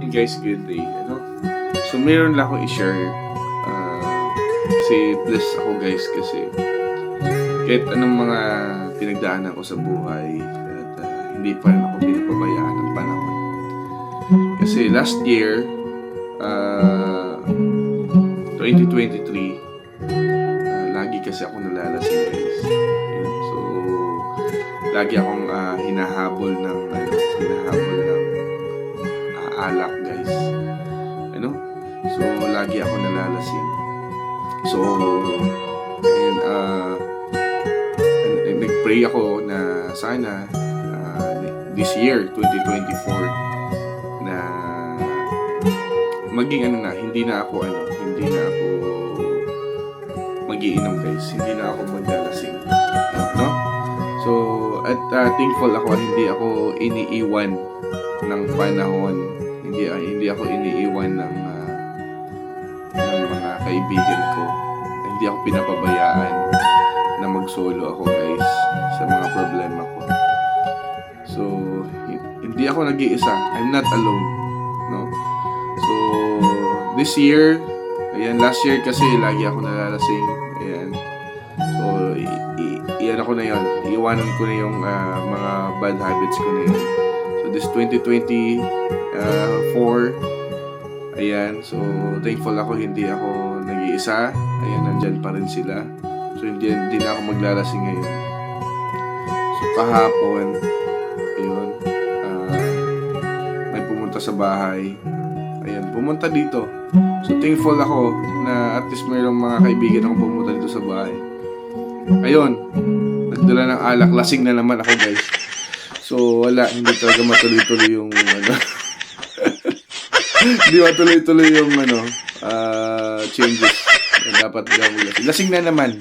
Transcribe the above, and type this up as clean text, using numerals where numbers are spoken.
morning guys, good day. So meron lang akong i-share. Kasi bless ako guys kasi kahit anong mga pinagdaanan ko sa buhay at hindi pa rin ako pinapabayaan ng panahon. Kasi last year, 2023, lagi kasi ako nalalasing guys. So lagi akong hinahabol ng alak guys. So lagi ako nalalasing. So and nag-pray ako na sana this year 2024 na maging hindi na ako magiinom guys. Hindi na ako maglalasing. No? So at thankful ako hindi ako iniiwan ng panahon. Hindi ako iniiwan ng mga kaibigan ko. Hindi ako pinapabayaan na mag-solo ako guys sa mga problema ko. So hindi ako nag-iisa. I'm not alone, no? So this year, last year kasi lagi ako nalalasing. So iyan ako na yon. Iiwanan ko na yung mga bad habits ko na yun. So this 2024, so thankful ako hindi ako nag-iisa. Nandyan pa rin sila. So hindi na ako maglalasing ngayon. So kahapon, may pumunta sa bahay. Pumunta dito. So thankful ako na at least mayroong mga kaibigan akong pumunta dito sa bahay. Nagdala ng alak. Lasing na naman ako guys. So wala, hindi talaga matuloy-tuloy yung hindi matuloy-tuloy yung changes na dapat gawin. Lasing na naman.